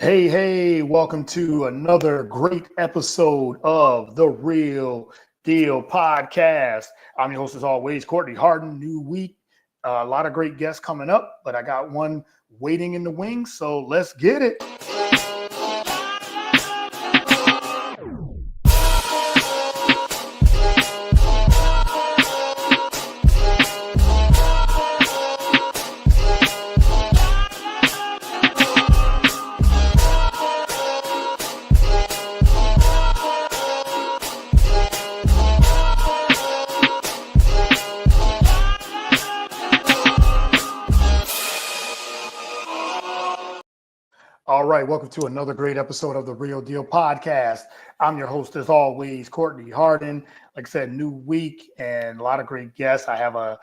Hey, welcome to another great episode of the Real Deal Podcast. I'm your host, as always, Courtney Harden. New week, a lot of great guests coming up, but I got one waiting in the wings, so let's get it. All right, welcome to another great episode of the Real Deal Podcast. I'm your host, as always, Courtney Harden. Like I said, new week and a lot of great guests. I have a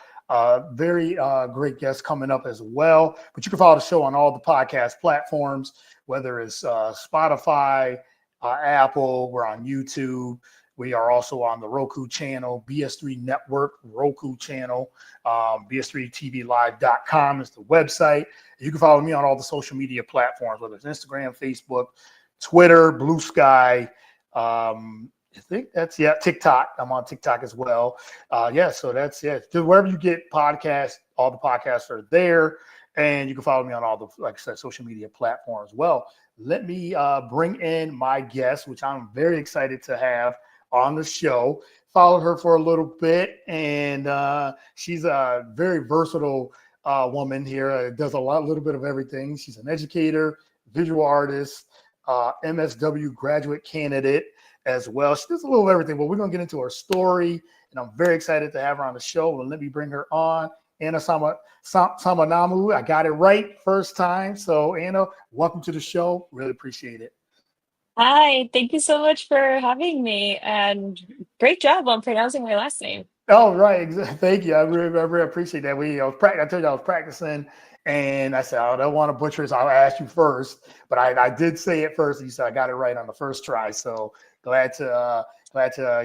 very great guest coming up as well. But you can follow the show on all the podcast platforms, whether it's Spotify, Apple, we're on YouTube. We are also on the Roku channel, BS3 Network, Roku channel, BS3TVLive.com is the website. You can follow me on all the social media platforms, whether it's Instagram, Facebook, Twitter, Blue Sky. I think that's TikTok. I'm on TikTok as well. So that's it. Just wherever you get podcasts, all the podcasts are there, and you can follow me on all the, like I said, social media platforms. Well, let me bring in my guest, which I'm very excited to have on the show. Followed her for a little bit, and she's a very versatile woman here. Does little bit of everything. She's an educator, visual artist, MSW graduate candidate as well. She does a little of everything, but we're going to get into her story, and I'm very excited to have her on the show. And let me bring her on. Anna Samanamu. I got it right first time. So, Anna, welcome to the show. Really appreciate it. Hi, thank you so much for having me, and great job on pronouncing my last name. Oh, right. Thank you. I really appreciate that. I told you I was practicing, and I said, I don't want to butcher it, so I'll ask you first. But I did say it first. And you said I got it right on the first try. So glad to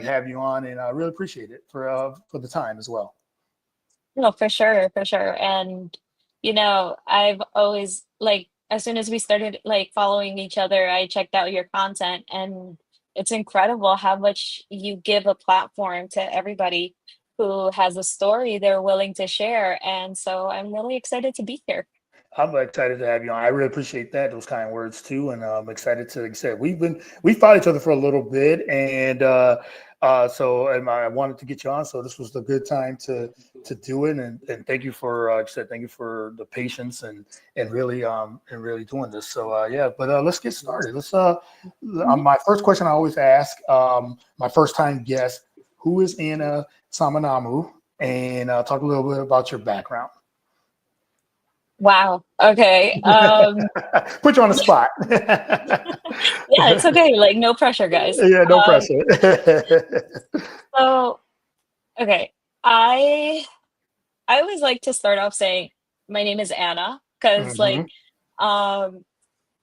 have you on, and I really appreciate it for the time as well. No, for sure, for sure. And I've always like as soon as we started like following each other, I checked out your content, and it's incredible how much you give a platform to everybody who has a story they're willing to share. And so I'm really excited to be here. I'm excited to have you on. I really appreciate those kind words too, and I'm excited to. Like I said, we fought each other for a little bit, and I wanted to get you on. So this was the good time to do it, and thank you for like I said, thank you for the patience and really doing this. So but let's get started. Mhm. My first question I always ask my first time guest, who is Anna Samanamu, and talk a little bit about your background. Wow. Okay. Put you on the spot. Yeah, it's okay. Like no pressure, guys. Yeah, no pressure. So okay. I I always like to start off saying my name is Anna because Hmm. um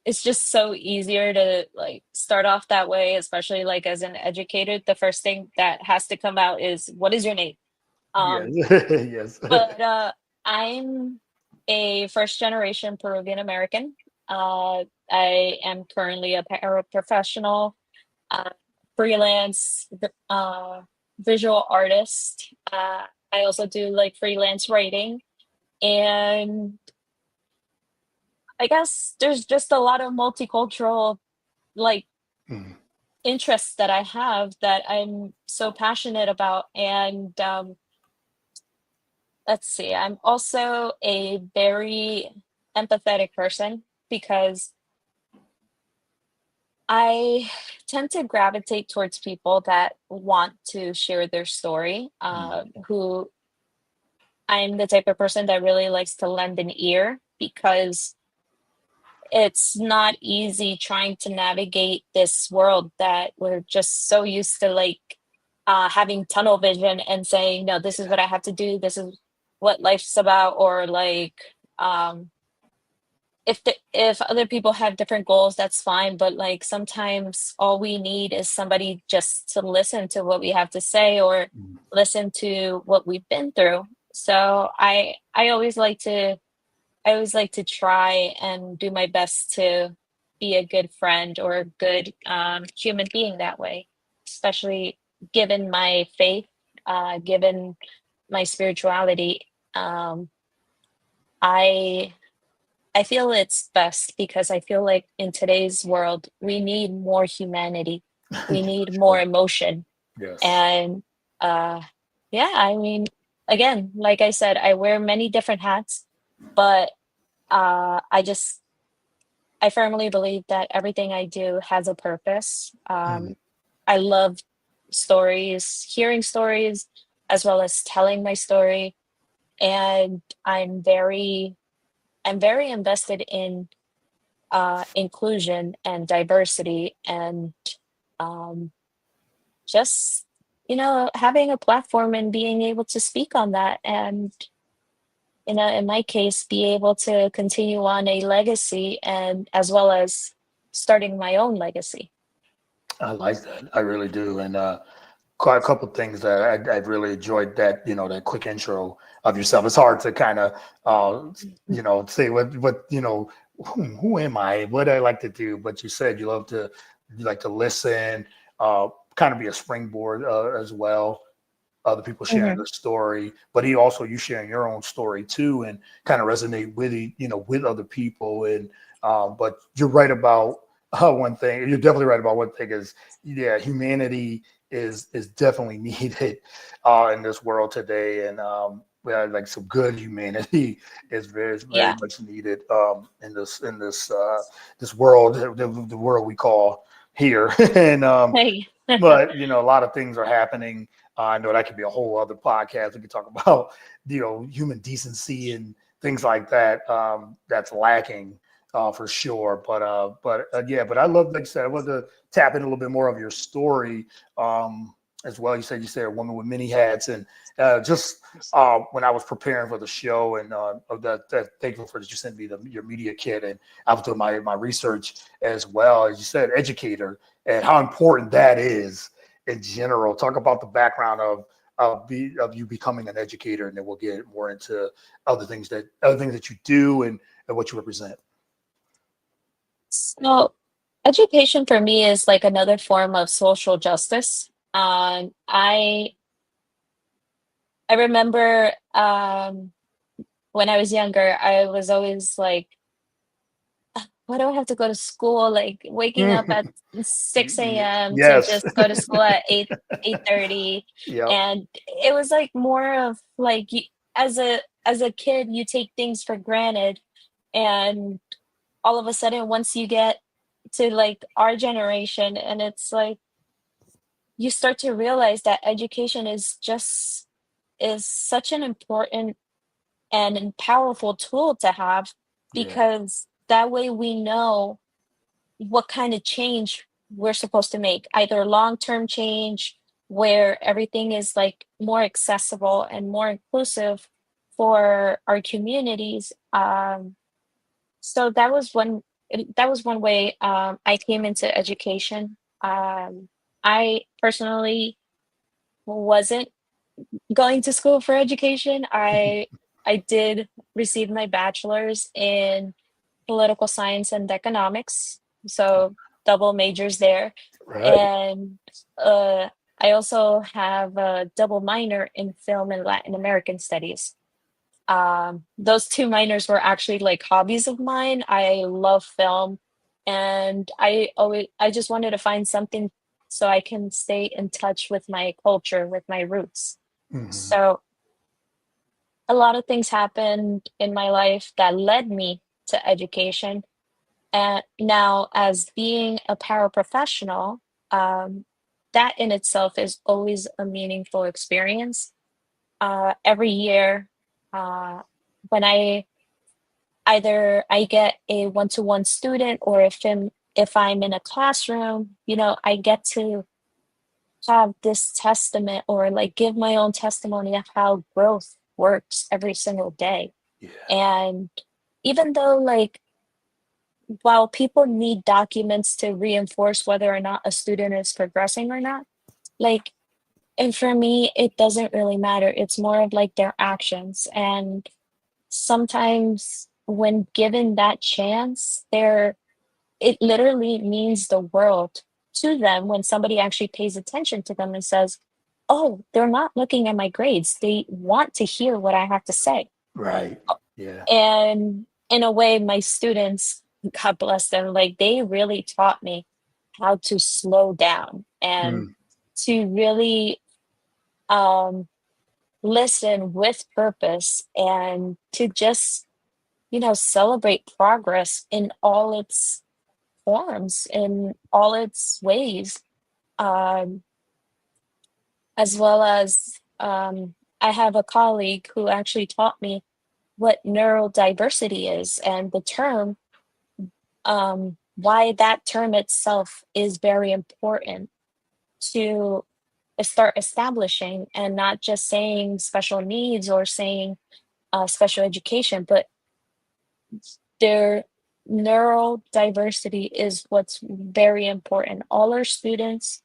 it's just so easier to like start off that way, especially like as an educator. The first thing that has to come out is what is your name? Yes, Um yes. but I'm a first generation Peruvian American. I am currently a paraprofessional, uh, freelance visual artist. I also do like freelance writing, and I guess there's just a lot of multicultural like Mm. interests that I have that I'm so passionate about. And let's see, I'm also a very empathetic person because I tend to gravitate towards people that want to share their story, who I'm the type of person that really likes to lend an ear because it's not easy trying to navigate this world that we're just so used to like having tunnel vision and saying, no, this is what I have to do. This is what life's about. Or like, um, if other people have different goals, that's fine. But like sometimes all we need is somebody just to listen to what we have to say or Mm. listen to what we've been through. So I always like to try and do my best to be a good friend or a good human being that way, especially given my faith, given my spirituality. Um, I I feel it's best because I feel like in today's world we need more humanity, we Yeah, need for more sure. emotion, Yes. and uh, yeah, I mean, again, like I said, I wear many different hats, but I just I firmly believe that everything I do has a purpose. Mm. I love stories, hearing stories, as well as telling my story, and I'm very invested in inclusion and diversity, and um, just having a platform and being able to speak on that, and in my case, be able to continue on a legacy, and as well as starting my own legacy. I like that. I really do. And quite a couple of things that I've really enjoyed that, that quick intro of yourself. It's hard to kind of, say who am I? What do I like to do? But you said you like to listen, kind of be a springboard as well. Other people sharing Mhm. their story, but you sharing your own story too, and kind of resonate with with other people. And but you're right about one thing. You're definitely right about one thing is yeah, humanity is definitely needed in this world today, and yeah, like some good humanity is very Yeah. much needed in this world, the world we call here, and Hey. but a lot of things are happening. I know that could be a whole other podcast. We could talk about human decency and things like that. That's lacking for sure. But yeah, but I love, like I said, I want to tap in a little bit more of your story as well. You said a woman with many hats, and just when I was preparing for the show, and thankful for that you sent me your media kit, and I was doing my research as well. As you said, educator, and how important that is in general. Talk about the background of you becoming an educator, and then we'll get more into other things that you do and what you represent. So, education for me is like another form of social justice. I remember when I was younger, I was always like, why do I have to go to school? Like waking up at 6 a.m. to Yes. just go to school at 8:30, Yep. and it was like more of like as a kid, you take things for granted, and all of a sudden, once you get to like our generation, and it's like you start to realize that education is such an important and powerful tool to have, Yeah. because that way we know what kind of change we're supposed to make, either long-term change where everything is like more accessible and more inclusive for our communities. So that was one way I came into education. I personally wasn't going to school for education. I did receive my bachelor's in political science and economics, so double majors there. Right. And uh, I also have a double minor in film and Latin American studies. Those two minors were actually like hobbies of mine. I love film, and I just wanted to find something so I can stay in touch with my culture, with my roots. Hmm. So a lot of things happened in my life that led me to education. And now, as being a paraprofessional, um, that in itself is always a meaningful experience. Every year, uh, when I get a one-to-one student, or if I'm in a classroom, I get to have this testament, or like give my own testimony of how growth works every single day. Yeah. And even though, like, while people need documents to reinforce whether or not a student is progressing or not, like, and for me, it doesn't really matter. It's more of like their actions. And sometimes when given that chance, it literally means the world to them when somebody actually pays attention to them and says, oh, they're not looking at my grades. They want to hear what I have to say. Right. Yeah. And in a way, my students, God bless them, like they really taught me how to slow down and Mm. to really um, listen with purpose and to just, celebrate progress in all its forms, in all its ways, um, as well as I have a colleague who actually taught me what neurodiversity is and the term, why that term itself is very important to start establishing and not just saying special needs or saying special education, but their neurodiversity is what's very important. All our students,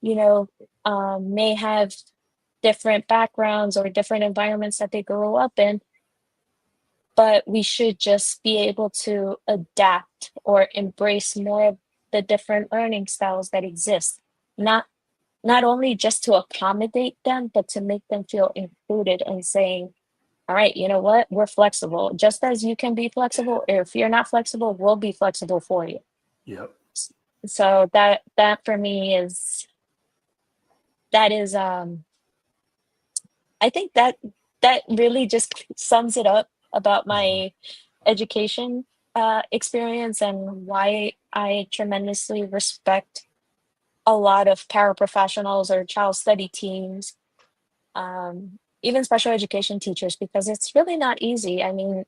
you know, may have different backgrounds or different environments that they grow up in, but we should just be able to adapt or embrace more of the different learning styles that exist. Not not only just to accommodate them, but to make them feel included and saying, all right, you know what? We're flexible. Just as you can be flexible, if you're not flexible, we'll be flexible for you. Yep. So that for me is I think that really just sums it up about Mhm. my education experience and why I tremendously respect a lot of paraprofessionals or child study teams, even special education teachers, because it's really not easy. I mean,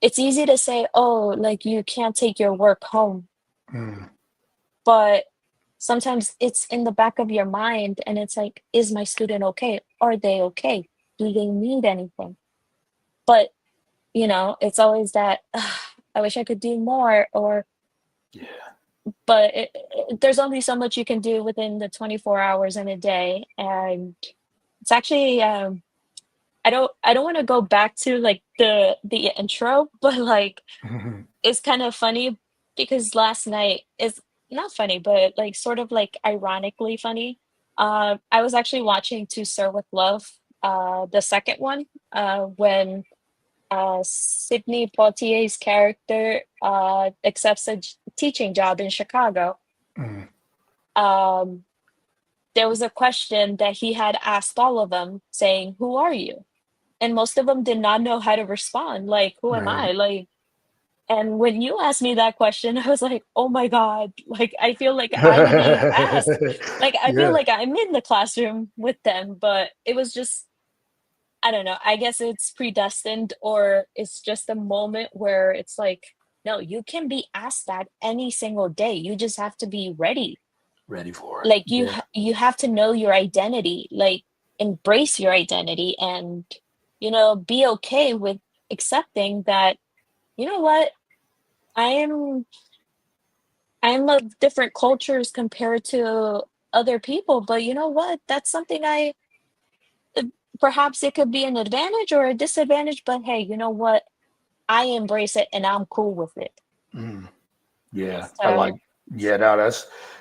it's easy to say, oh, like you can't take your work home, Mm. but sometimes it's in the back of your mind and it's like, is my student okay? Are they okay? Do they need anything? But, it's always that, "Ugh, I wish I could do more," or, Yeah. but there's only so much you can do within the 24 hours in a day. And it's actually, I don't want to go back to like the intro, but like Mhm. it's kind of funny because last night is not funny, but like sort of like ironically funny. I was actually watching To Sir with Love, the second one, when Sidney Poitier's character accepts a teaching job in Chicago. Mm. Um, there was a question that he had asked all of them, saying, "Who are you?" And most of them did not know how to respond. Like, "Who am I?" Right. Like, and when you asked me that question, I was like, "Oh my God!" Like, I feel like I'm being asked. Like, I feel Yeah. like I'm in the classroom with them, but it was just, I don't know. I guess it's predestined, or it's just a moment where it's like, no, you can be asked that any single day. You just have to be ready. Ready for it. Like Yeah. you have to know your identity, like embrace your identity, and be okay with accepting that. You know what? I am I'm of different cultures compared to other people, but you know what? That's something uh, perhaps it could be an advantage or a disadvantage, but hey, you know what? I embrace it and I'm cool with it. Mm. Yeah. I like. So, Yeah. No,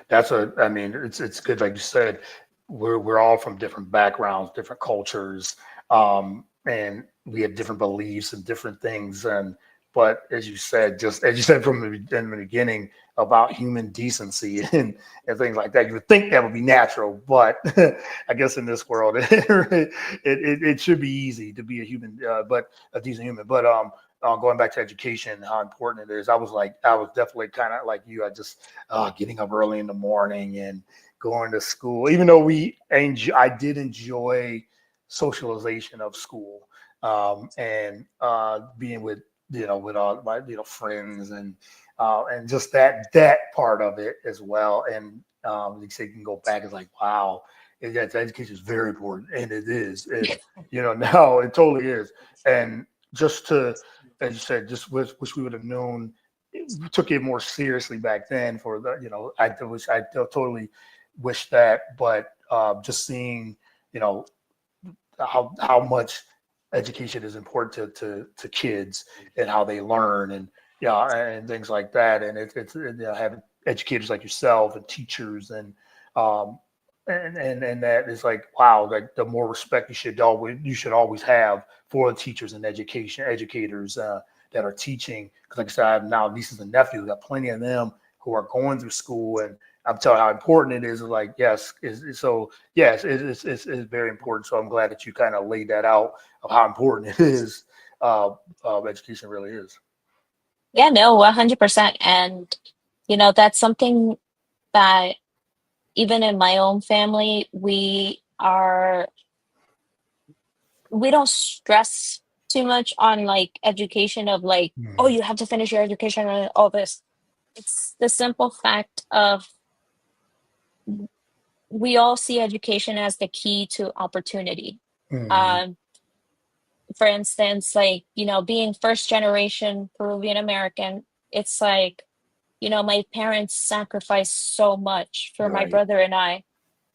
that's a. I mean, it's good. Like you said, we're all from different backgrounds, different cultures, and we have different beliefs and different things. And but as you said, just as you said from in the beginning about human decency and things like that, you would think that would be natural, but I guess in this world, it should be easy to be a human, but a decent human. But going back to education, how important it is. I was definitely kind of like you. I just getting up early in the morning and going to school, even though I did enjoy socialization of school, and being with with all my friends and just that part of it as well. And like you say, you can go back. It's like wow, education is very important, and it is. And now it totally is. And just to, as you said, just wish we would have known, we took it more seriously back then. For the, I totally wish that. But just seeing, you know, how much education is important to kids and how they learn. And yeah, and things like that. And it's having educators like yourself and teachers um, and that is like wow, like the more respect you should always have for the teachers and educators that are teaching. Because like I said, I have now nieces and nephews, got plenty of them who are going through school, and I'm telling how important it is. Like yes, so yes, it's very important. So I'm glad that you kind of laid that out of how important it is. Education really is. Yeah, no, 100%. And, that's something that even in my own family, we don't stress too much on like education of like, oh, Mhm. you have to finish your education and all this. It's the simple fact of we all see education as the key to opportunity. Mhm. Um, for instance, like, being first generation Peruvian American, it's like, my parents sacrificed so much for my Right. brother and I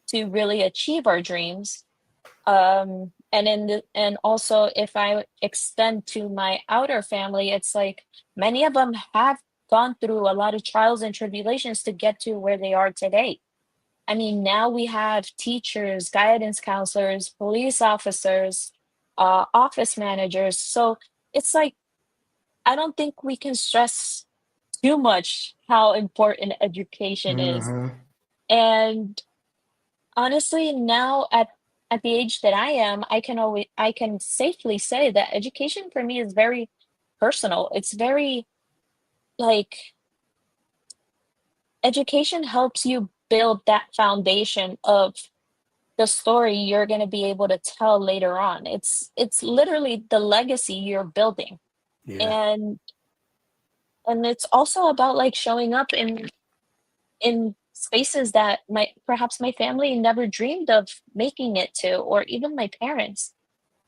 to really achieve our dreams. And also if I extend to my outer family, it's like many of them have gone through a lot of trials and tribulations to get to where they are today. I mean, now we have teachers, guidance counselors, police officers, office managers. So it's like, I don't think we can stress too much how important education is. Mhm. And honestly, now at the age that I am, I can safely say that education for me is very personal. It's very like education helps you build that foundation of the story you're going to be able to tell later on. It's literally the legacy you're building. Yeah. And it's also about like showing up in spaces that perhaps my family never dreamed of making it to, or even my parents.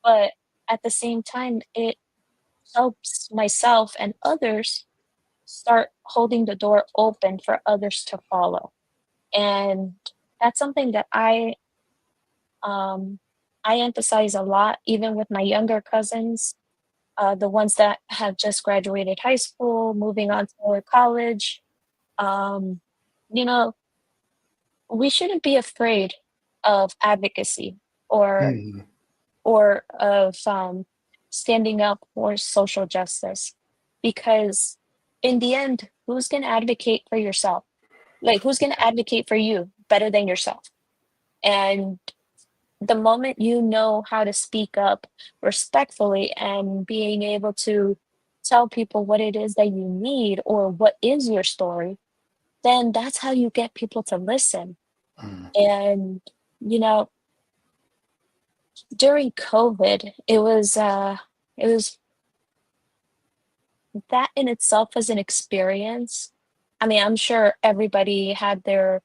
But at the same time, it helps myself and others start holding the door open for others to follow. And that's something that um, I emphasize a lot, even with my younger cousins, the ones that have just graduated high school, moving on to college. Um, you know, we shouldn't be afraid of advocacy or Mhm. of standing up for social justice, because in the end, who's going to advocate for yourself? Like, who's going to advocate for you better than yourself? And the moment you know how to speak up respectfully and being able to tell people what it is that you need or what is your story, then that's how you get people to listen. Mhm. And, you know, during COVID, it was that in itself was an experience. I mean, I'm sure everybody had their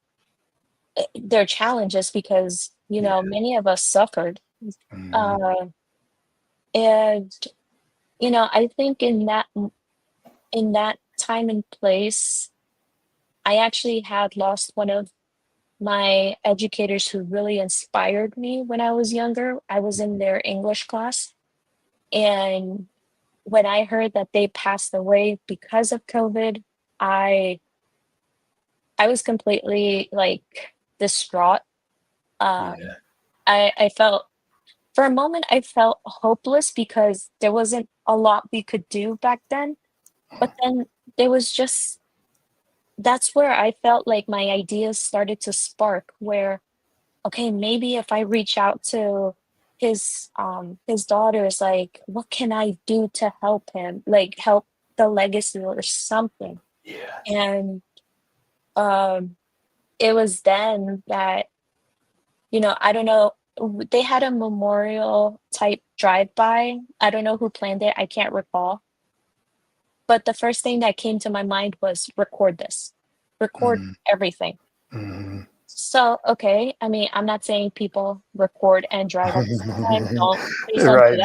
challenges because, Yeah. many of us suffered. Mhm. Uh, and I think in that time and place, I actually had lost one of my educators who really inspired me when I was younger. I was in their English class, and when I heard that they passed away because of COVID, I I was completely like distraught. Um, Yeah. I felt for a moment I felt hopeless because there wasn't a lot we could do back then. But then there was just that's where I felt like my ideas started to spark where, okay, maybe if I reach out to his daughters, like what can I do to help him? Like help the legacy or something. Yeah. And um it was then that, I don't know, they had a memorial type drive by. I don't know who planned it. I can't recall. But the first thing that came to my mind was record this. Record Mhm. everything. Mhm. So, okay, I mean, I'm not saying people record and drive at the same time. Don't Please don't do Right.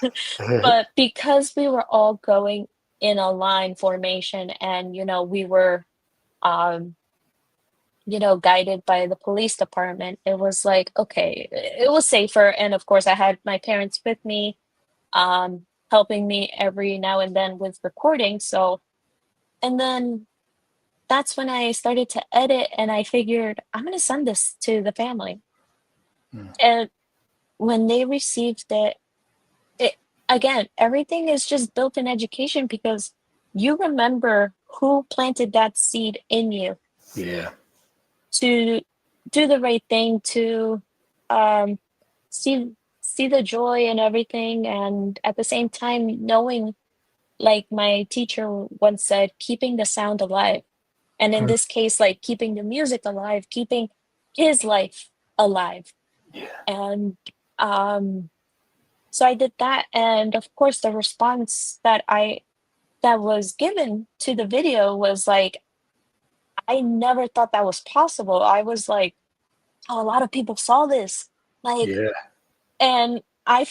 that. But because we were all going in a line formation and, we were um guided by the police department, it was like, okay, it was safer. And of course, I had my parents with me. Um, helping me every now and then with recording. So, and then that's when I started to edit, and I figured I'm going to send this to the family. Mm. And when they received it, it again, everything is just built in education because you remember who planted that seed in you Yeah. to do the right thing, to um, see the joy and everything, and at the same time knowing, like my teacher once said, keeping the sound alive. And in Mm. this case, like keeping the music alive, keeping his life alive. Yeah. And um, so I did that. And of course, the response that was given to the video was like, I never thought that was possible. I was like, oh, a lot of people saw this. Like, Yeah. and I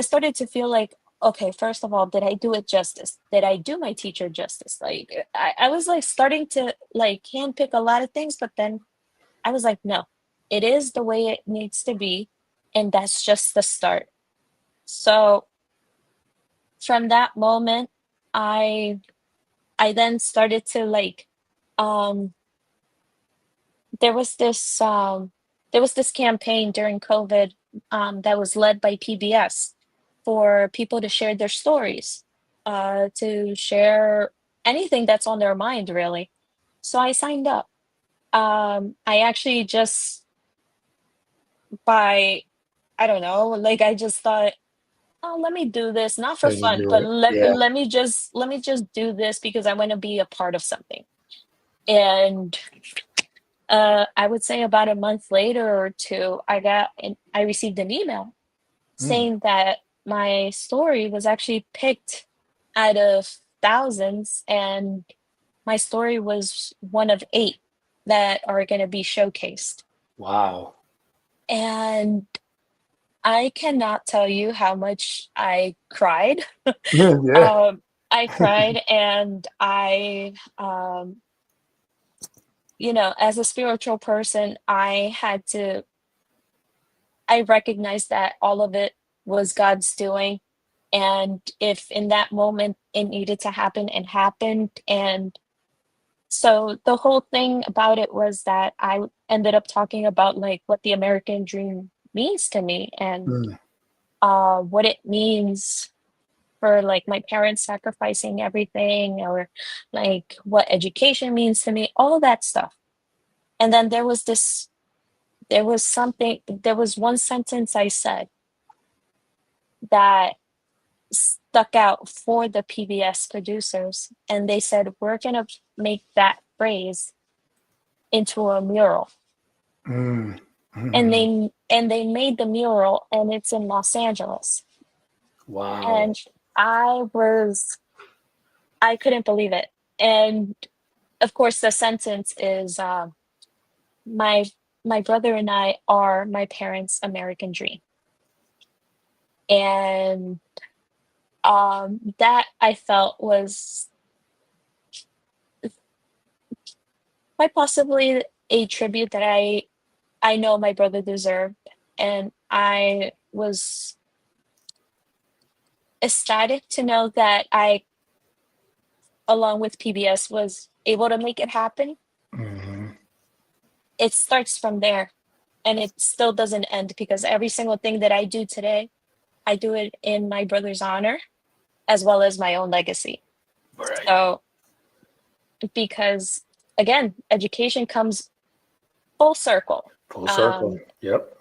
started to feel like, okay, first of all, did I do it justice? Did I do my teacher justice? Like, I was like starting to like handpick a lot of things, but then I was like, no, it is the way it needs to be. And that's just the start. So from that moment, I I then started to like um there was this um there was this campaign during COVID that was led by PBS for people to share their stories, to share anything that's on their mind, really. So I signed up. I actually just by I don't know, like I just thought, oh, let me do this, not for As you fun, do but it. Yeah. let me just do this because I want to be a part of something. And I would say about a month later or two, I received an email Mm. saying that my story was actually picked out of thousands, and my story was one of 8 that are going to be showcased. Wow. And I cannot tell you how much I cried. Yeah. I cried, and as a spiritual person, I recognized that all of it was God's doing. And if in that moment it needed to happen, it happened. And so the whole thing about it was that I ended up talking about like what the American dream means to me, and Mm. what it means for like my parents sacrificing everything, or like what education means to me, all that stuff. And then there was one sentence I said that stuck out for the PBS producers, and they said, "We're gonna make that phrase into a mural." Mm. And Mm. they made the mural, and it's in Los Angeles. Wow. And I was I couldn't believe it. And of course, the sentence is, "My my brother and I are my parents' American dream." And that I felt was quite possibly a tribute that I know my brother deserved, and I was ecstatic to know that I, along with PBS, was able to make it happen. Hmm. It starts from there, and it still doesn't end because every single thing that I do today, I do it in my brother's honor as well as my own legacy. Right. So, because again, education comes full circle. Full circle. Um, Yep.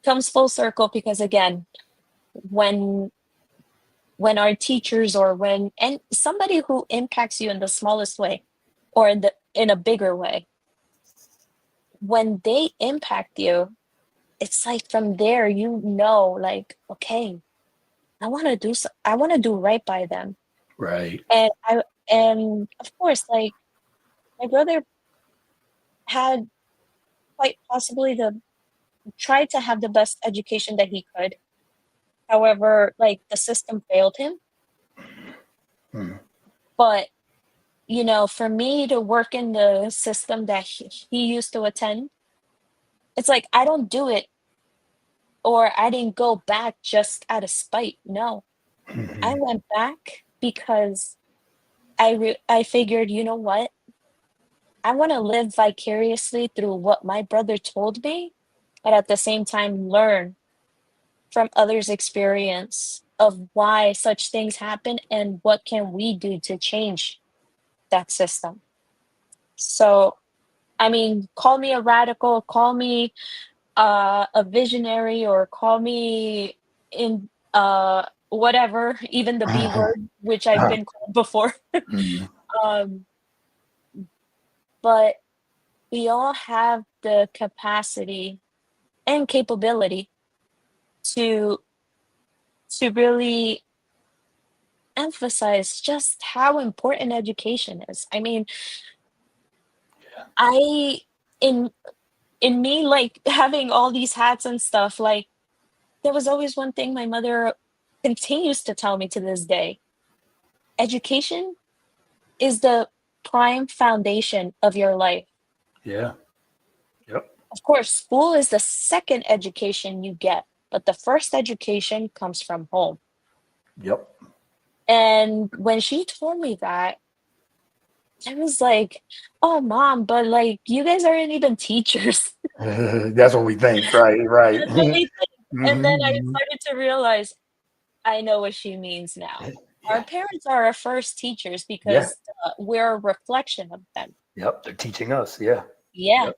comes full circle because again, when our teachers, or when and somebody who impacts you in the smallest way or in a bigger way, when they impact you, it's like from there, like, okay, I want to do right by them. Right. And of course, like my brother had quite possibly the tried to have the best education that he could. However, like the system failed him. Mm. But for me to work in the system that he used to attend, it's like I don't do it, or I didn't go back just out of spite. No, I went back because I figured, you know what? I want to live vicariously through what my brother told me, but at the same time learn from others' experience of why such things happen and what can we do to change that system. So, I mean, call me a radical, call me a visionary, or call me in whatever, even the B word, which I've been called before. Mhm. um, but we all have the capacity and capability to really emphasize just how important education is. I mean, I in me, like, having all these hats and stuff, like, there was always one thing my mother continues to tell me to this day: education is the prime foundation of your life. Yeah. Yep. Of course, school is the second education you get, but the first education comes from home. Yep. And when she told me that, I was like, "Oh, mom, but like you guys aren't even teachers." That's what we think. Right. Right. That's what we think. And then I Mhm. started to realize I know what she means now. Our Yeah. parents are our first teachers Yeah. because we're a reflection of them. Yep. They're teaching us. Yeah. Yeah. Yep.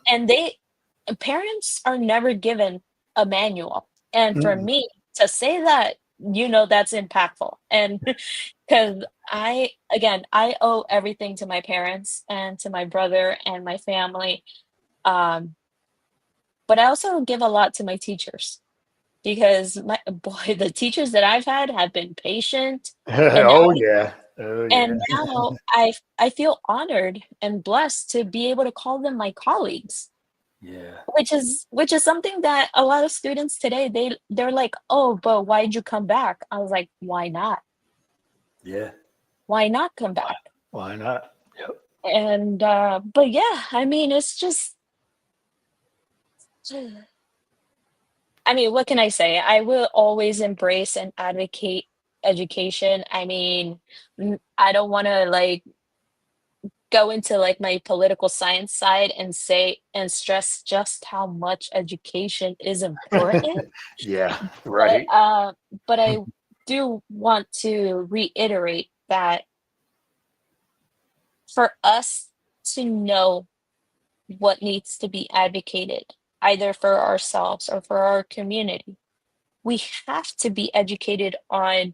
And parents are never given a manual. And for Mm. me to say that, that's impactful. And because I owe everything to my parents and to my brother and my family. Um, but I also give a lot to my teachers because the teachers that I've had have been patient, and Oh yeah. Oh yeah. now I feel honored and blessed to be able to call them my colleagues, Yeah. which is something that a lot of students today, they're like, "Oh, but why'd you come back?" I was like, "Why not? Yeah. Why not come Why? back?" Why not? Yep. And but yeah, I mean, it's just I mean, what can I say? I will always embrace and advocate education. I mean, I don't want to like go into like my political science side and say and stress just how much education is important, Yeah. but Right. I do want to reiterate that for us to know what needs to be advocated, either for ourselves or for our community, we have to be educated on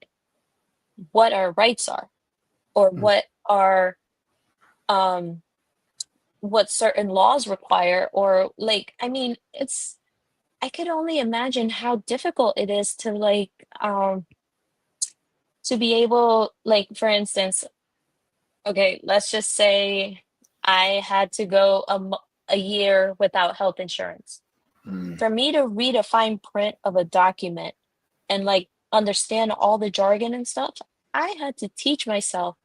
what our rights are, or Mm. um what certain laws require, or like, I mean, I could only imagine how difficult it is to like to be able, like, for instance, okay, let's just say I had to go a year without health insurance. Mm. For me to read a fine print of a document and like understand all the jargon and stuff, I had to teach myself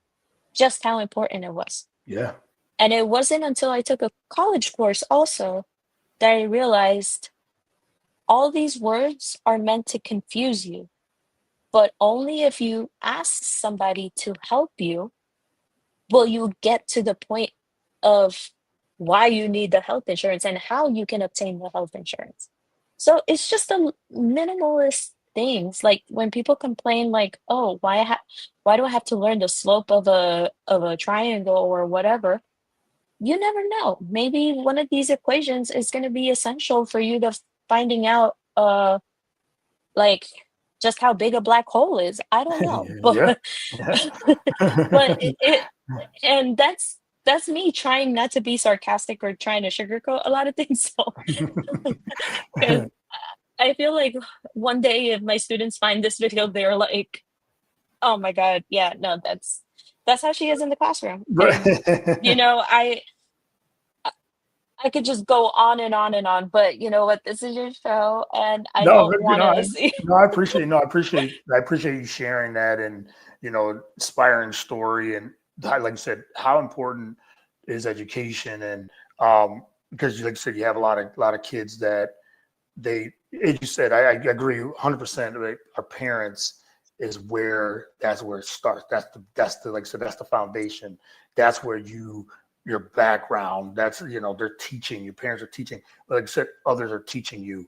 just how important it was. Yeah. And it wasn't until I took a college course also that I realized all these words are meant to confuse you, but only if you ask somebody to help you will you get to the point of why you need the health insurance and how you can obtain the health insurance. So it's just the minimalist things. Like when people complain, like, "Oh, why do I have to learn the slope of a triangle or whatever?" You never know. Maybe one of these equations is going to be essential for you to finding out like just how big a black hole is. I don't know. But Yeah. Yeah. but it and that's me trying not to be sarcastic or trying to sugarcoat a lot of things. So because I feel like one day if my students find this video, they're like, "Oh my God, yeah, no, that's how she is in the classroom." And you Right. know, I could just go on and on and on, but you know what? This is your show, and I No, don't but, want to see. I appreciate you sharing that, and inspiring story, and like you said, how important is education, and because like you said, you have a lot of kids that as you said, I agree 100%. Our parents, is where that's where it starts. That's the like I said, that's the foundation. That's where your background. That's they're teaching. Your parents are teaching. Like I said, others are teaching you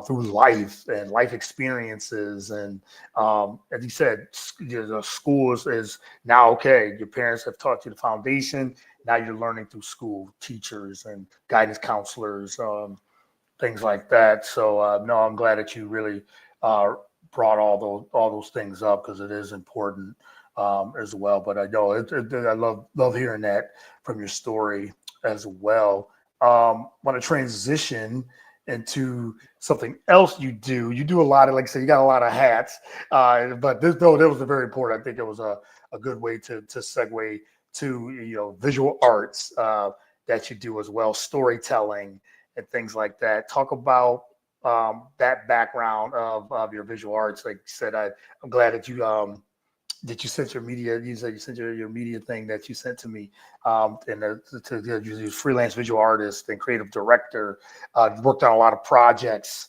through life and life experiences. And as you said, school is now okay. Your parents have taught you the foundation. Now you're learning through school, teachers and guidance counselors. Things like that. So no, I'm glad that you really uh, brought all those things up because it is important as well. But I know I love hearing that from your story as well. Want to transition into something else you do. You do a lot of, like I said, you got a lot of hats. But this though that was a very important. I think it was a good way to segue to visual arts that you do as well, storytelling and things like that. Talk about that background of your visual arts. Like you said, I'm glad that you sent your media. You said you sent your media thing that you sent to me, and you freelance visual artist and creative director. Worked on a lot of projects,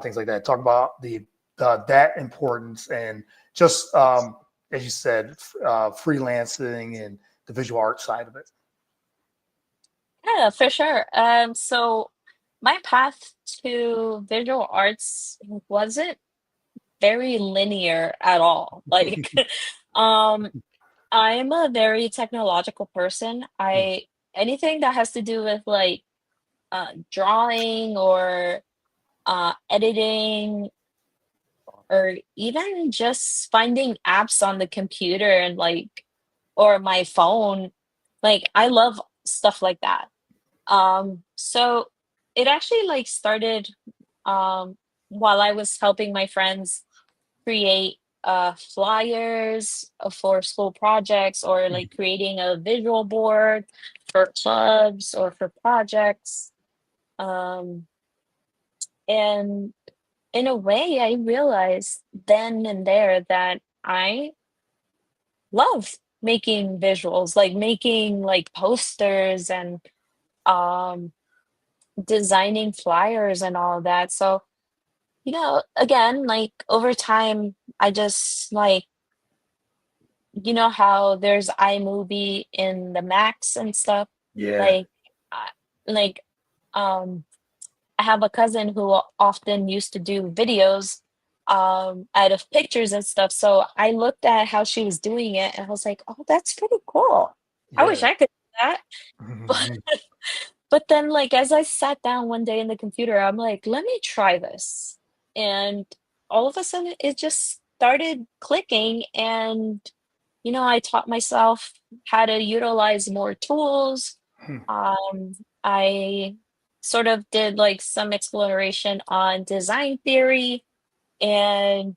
things like that. Talk about that importance and just as you said, freelancing and the visual art side of it. Yeah, for sure. So my path to visual arts wasn't very linear at all. Like, um, I'm a very technological person. I Anything that has to do with like drawing or editing or even just finding apps on the computer and like or my phone, like I love stuff like that. So it actually like started um while I was helping my friends create flyers for school projects or like creating a visual board for clubs or for projects. Um, and in a way, I realized then and there that I love making visuals, like making like posters and um, designing flyers and all of that. So, again, like over time, I just like how there's iMovie in the Macs and stuff? Yeah. Like, I like, um, I have a cousin who often used to do videos, out of pictures and stuff, so I looked at how she was doing it, and I was like, "Oh, that's pretty cool. I wish Yeah. I could do that." Mhm. But then, like, as I sat down one day in the computer, I'm like, "Let me try this." And all of a sudden, it just started clicking, and I taught myself how to utilize more tools. I sort of did like some exploration on design theory, and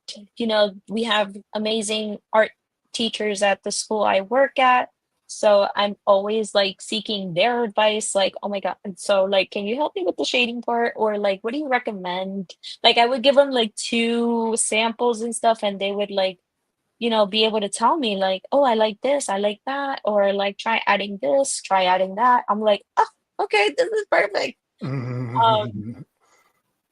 we have amazing art teachers at the school I work at. So I'm always like seeking their advice, like, oh my God. And so, like, can you help me with the shading part? Or like, what do you recommend? Like, I would give them like two samples and stuff, and they would like be able to tell me like, "Oh, I like this, I like that," or like, "Try adding this, try adding that." I'm like, "Oh, okay, this is perfect." Um, Mhm.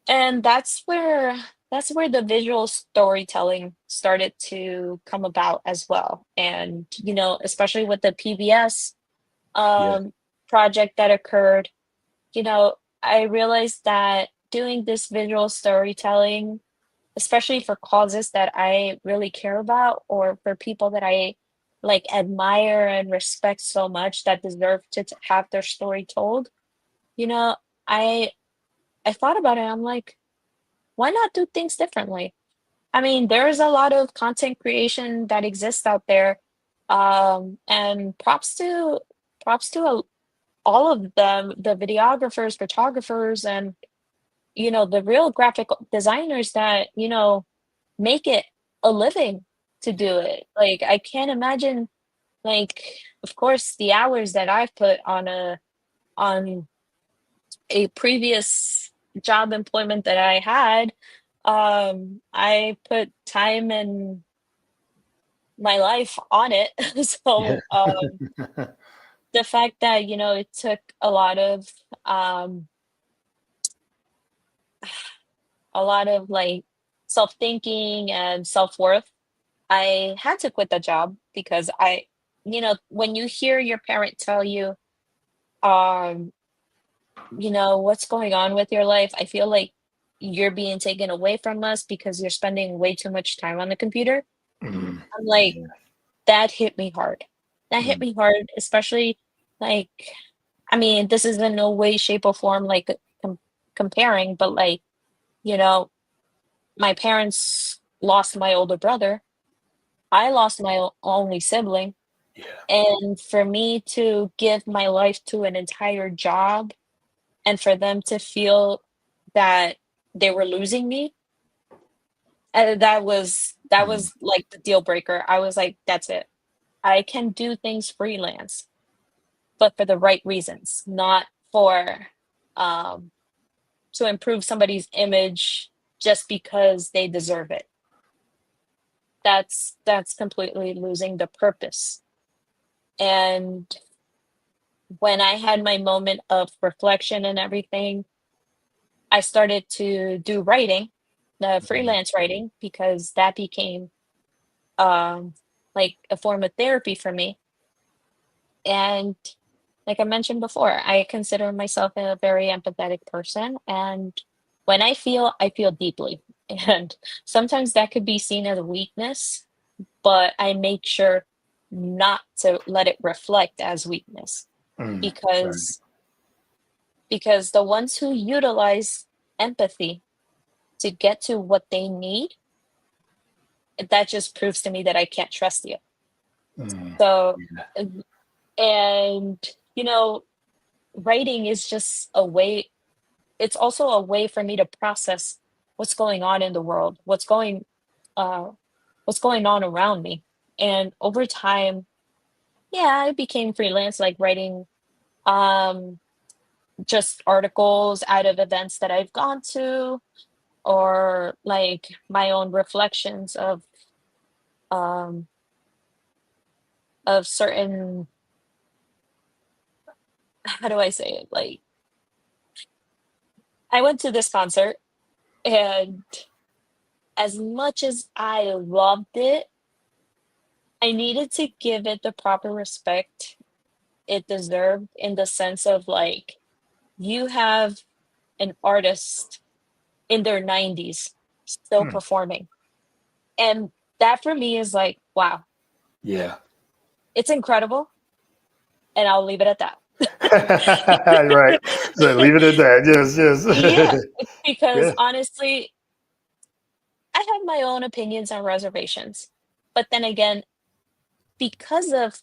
and that's where the visual storytelling started to come about as well. And especially with the PBS Yeah. um, project that occurred, you know, I realized that doing this visual storytelling, especially for causes that I really care about or for people that I like admire and respect so much that deserve to have their story told. You know, I I thought about it. I'm like, why not do things differently? I mean, there's a lot of content creation that exists out there, and props to all of them, the videographers, photographers, and the real graphic designers that make it a living to do it. Like, I can't imagine, like, of course, the hours that I've put on a previous job employment that I had. I put time and my life on it. Yeah. So, the fact that, it took um a lot of like self-thinking and self-worth I had to quit the job because when you hear your parent tell you, um, what's going on with your life, I feel like you're being taken away from us because you're spending way too much time on the computer. Mm. I'm like, Yeah. that hit me hard. That hit Mm. me hard, especially like, I mean, this is in no way, shape, or form like comparing, but like, you know, my parents lost my older brother. I lost my only sibling. Yeah. And for me to give my life to an entire job and for them to feel that they were losing me, that was Mm. like the deal breaker. I was like, that's it. I can do things freelance, but for the right reasons, not for um to improve somebody's image just because they deserve it. That's completely losing the purpose. And when I had my moment of reflection and everything, I started to do writing, the Mhm. freelance writing, because that became like a form of therapy for me. And like I mentioned before, I consider myself a very empathetic person. And when I feel deeply. And sometimes that could be seen as a weakness, but I make sure not to let it reflect as weakness Mm. Right. because the ones who utilize empathy to get to what they need, that just proves to me that I can't trust you. Mm. So, Yeah. and and, you know, writing is just a way, it's also a way for me to process what's going on in the world, uh what's going on around me. And over time, yeah, I became freelance, like writing um just articles out of events that I've gone to, or like my own reflections um of certain, how do I say it? Like, I went to this concert, and as much as I loved it, I needed to give it the proper respect it deserved, in the sense of like, you have an artist in their 90s still Mm. performing. And that for me is like, wow, Yeah. it's incredible. And I'll leave it at that. Right. So leave it at that. Yes. Yeah, Yes. because Yeah. honestly, I have my own opinions and reservations. But then again, because of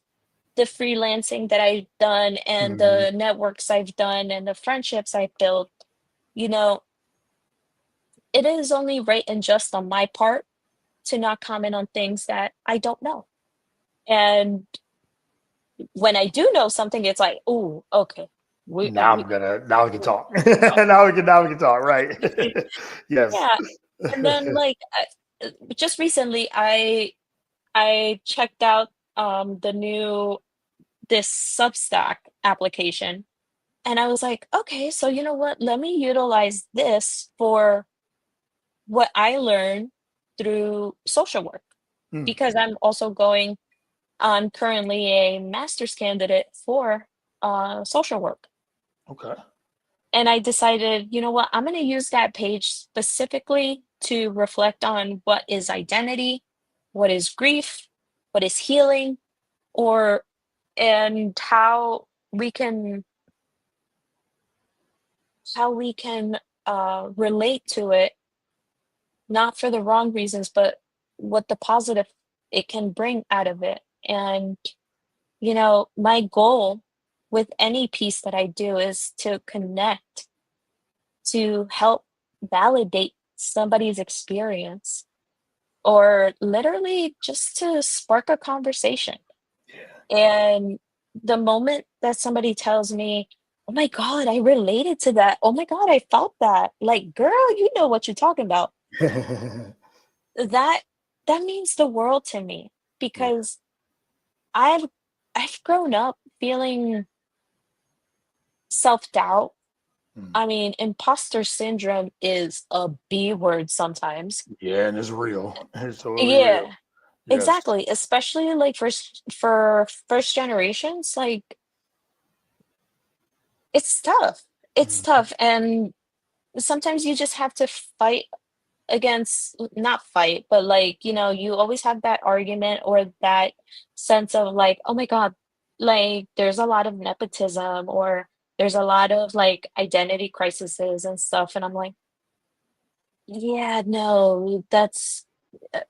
the freelancing that I've done and Mhm. the networks I've done and the friendships I've built, you know, it is only right and just on my part to not comment on things that I don't know. And when I do know something, it's like, oh, okay. We Now we can talk. Now we can talk. Right. Yes. yeah. And then like just recently I checked out the new this Substack application, and I was like, okay, so you know what? Let me utilize this for what I learned through social work, Mm. because I'm currently a master's candidate for social work. Okay. And I decided, you know what, I'm going to use that page specifically to reflect on what is identity, what is grief, what is healing, or and how we can relate to it, not for the wrong reasons, but what the positive it can bring out of it. And my goal with any piece that I do is to connect, to help validate somebody's experience, or literally just to spark a conversation. Yeah. And the moment that somebody tells me, "Oh my God, I related to that. Oh my God, I felt that." Like, girl, you know what you're talking about. That that means the world to me, Yeah. because I've I've grown up feeling self-doubt. Mm. I mean, imposter syndrome is a B word sometimes. Yeah, and it's real. It's totally real. Yeah. Yes. exactly, especially like for first generations, like it's tough. It's Mhm. tough, and sometimes you just have to fight against, not fight, but like, you always have that argument or that sense of like, oh my God, like there's a lot of nepotism or there's a lot of like identity crises and stuff. And I'm like, yeah, no, uh,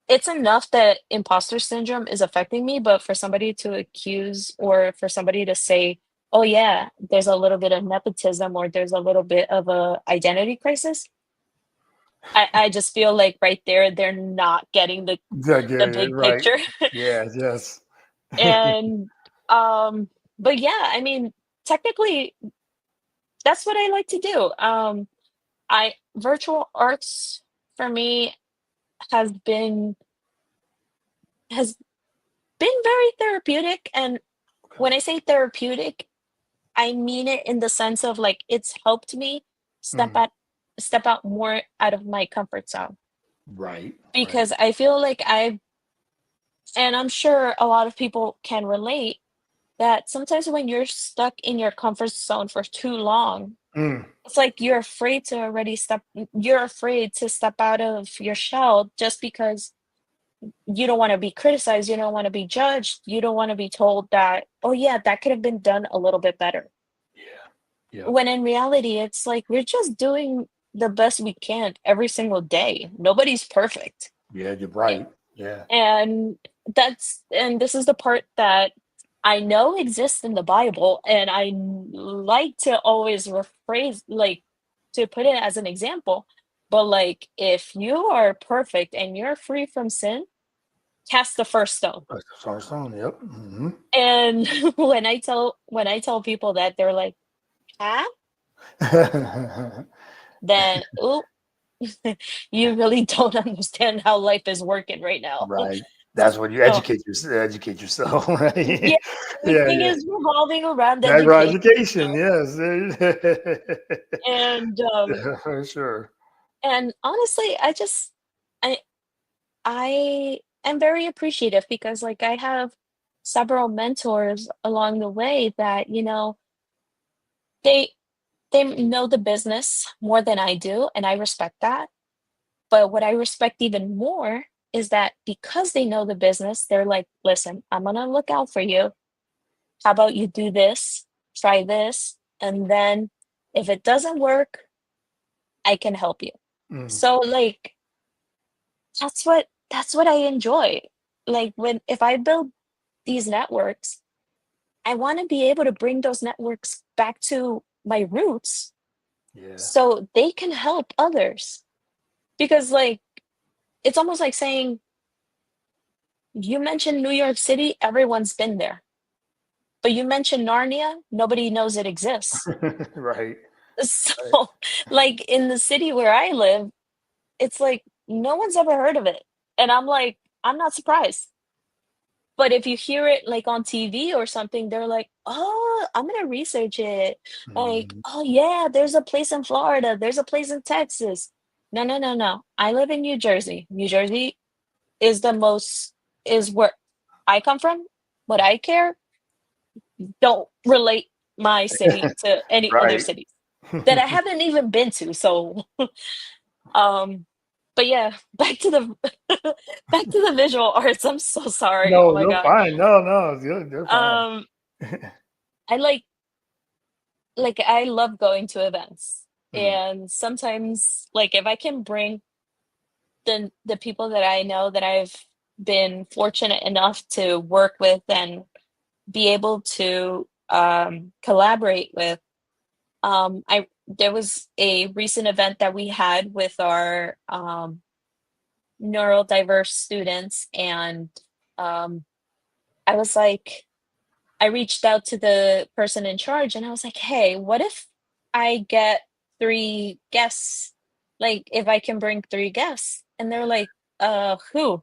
it's enough that imposter syndrome is affecting me, but for somebody to accuse or for somebody to say, oh yeah, there's a little bit of nepotism or there's a little bit of a identity crisis, I just feel like right there they're not getting Yeah, yeah, the yeah, big right. picture. Yes, yes. And but yeah, I mean, technically that's what I like to do. I virtual arts for me has been has been very therapeutic, and Okay. when I say therapeutic, I mean it in the sense of like it's helped me step Mm, out step out more out of my comfort zone right, right. because I feel like and I'm sure a lot of people can relate that sometimes when you're stuck in your comfort zone for too long, Mm, it's like you're afraid to step out of your shell just because you don't want to be criticized, you don't want to be judged, you don't want to be told that, oh yeah, that could have been done a little bit better. yeah, yeah, When in reality, it's like we're just doing the best we can every single day. Nobody's perfect. yeah, you're right. Yeah. And and this is the part that I know exists in the Bible, and like to always rephrase, like to put it as an example. But like, if you are perfect and you're free from sin, cast the first stone. That's the first song. Yep. And when I tell people that, they're like, "Huh?" Then, ooh, you really don't understand how life is working right now. Right. That's when you So educate yourself, right? yeah, Yeah, everything yeah. is revolving around That's right. education. Education, yes. And Yeah, for sure. honestly, I I am very appreciative because like I have several mentors along the way that, they they know the business more than I do, and I respect that. But what I respect even more is that because they know the business, they're like, listen, I'm gonna look out for you. How about you do this, try this, and then if it doesn't work, I can help you. Mm, So like that's what I enjoy. Like if I build these networks, I want to be able to bring those networks back to my roots yeah. so they can help others. Because like it's almost like saying you mentioned New York City, everyone's been there. But you mentioned Narnia, nobody knows it exists. Right. So Right. like in the city where I live, it's like no one's ever heard of it. And I'm like, I'm not surprised. But if you hear it like on TV or something, they're like, "Oh, I'm gonna research it." Like, Mhm. "Oh yeah, there's a place in Florida, there's a place in Texas." No, no, no, no. I live in New Jersey. New Jersey is the most is where I come from. What I care, don't relate my city to any other Right. cities that I haven't even been to. So, um, but yeah, back to the back to the visual arts. I'm so sorry. Oh No, my you're God. fine. No, no, you're fine. Um, I I love going to events. Mm, And sometimes like if I can bring the people that I know that I've been fortunate enough to work with and be able to collaborate with. I There was a recent event that we had with our neurodiverse students, and um, I was like, I reached out to the person in charge and I was like, "Hey, what if I get 3 guests? Like, if I can bring 3 guests?" And they're like, who?"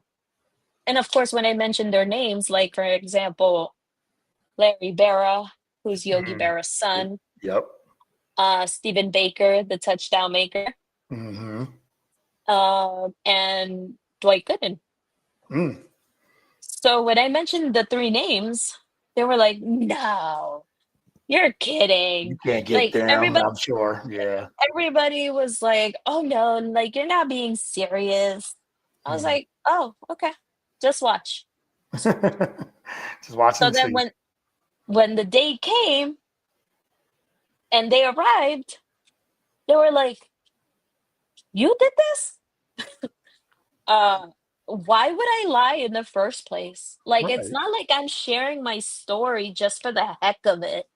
And of course, when I mentioned their names, like for example, Larry Berra, who's Yogi mhm. Berra's son, Yep. Stephen Baker, the touchdown maker, Mhm. and Dwight Gooden. Mm. So when I mentioned the three names, they were like, "No, you're You kidding." can't get Like them, I'm sure. Yeah. everybody was like, "Oh no, like you're not being serious." I was Mhm. like, "Oh, okay. Just watch." Just watch So and then see. when the day came and they arrived, they were like, "You did this?" Uh, why would I lie in the first place? Like, it's Right. not like I'm sharing my story just for the heck of it.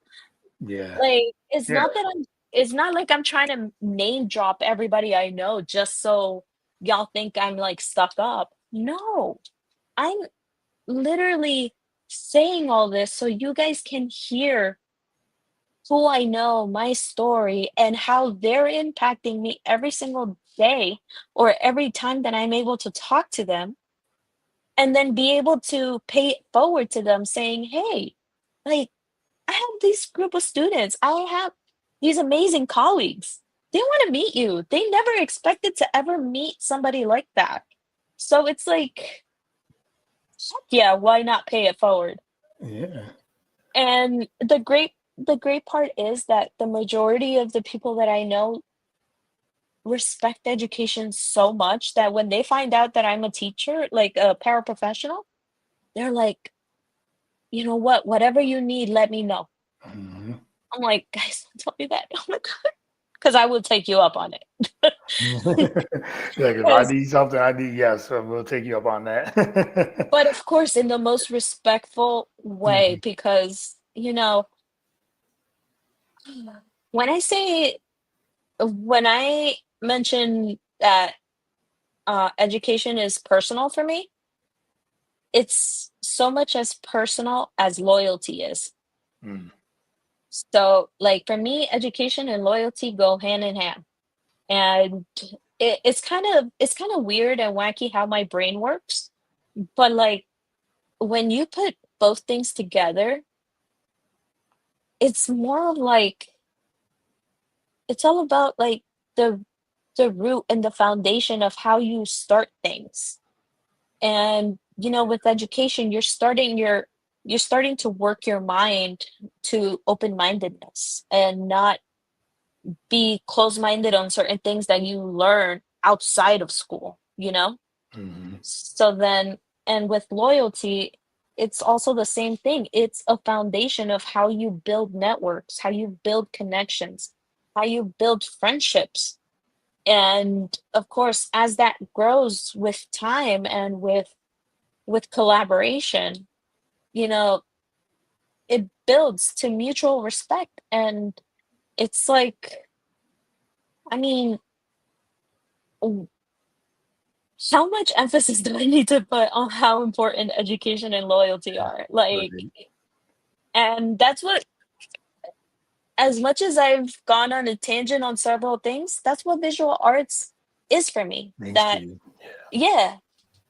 Yeah. Like, Yeah. it's not like I'm trying to name drop everybody I know just so y'all think I'm like stuck up. No, I'm literally saying all this so you guys can hear who I know, my story, and how they're impacting me every single day or every time that I'm able to talk to them, and then be able to pay it forward to them saying, "Hey, like, I have this group of students. I have these amazing colleagues. They wanna meet you. They never expected to ever meet somebody like that." So it's like, heck yeah, why not pay it forward? Yeah. And the great part is that the majority of the people that I know respect education so much that when they find out that I'm a teacher, like a paraprofessional, they're like, "You know what? Whatever you need, let me know." Mhm. I'm like, "Guys, don't tell me that." Oh my god, because I will take you up on it. Like, if I 'Cause need something, I need yes, we'll take you up on that. but of course, in the most respectful way, Mhm. because, when I say when I mention that, education is personal for me, it's so much as personal as loyalty is. Mm. So, like, for me, education and loyalty go hand in hand. And it's kind of weird and wacky how my brain works, but like when you put both things together, it's more of like it's all about like the the root and the foundation of how you start things. And with education, you're starting to work your mind to open-mindedness and not be closed-minded on certain things that you learn outside of school. Mhm. So then, and with loyalty, it's also the same thing. It's a foundation of how you build networks, how you build connections, how you build friendships. And of course, as that grows with time and with collaboration, you know, it builds to mutual respect. And it's like, I mean, w- how much emphasis do I need to put on how important education and loyalty are? Like, Right. and that's what, as much as I've gone on a tangent on several things, that's what visual arts is for me. Means to That, you. yeah,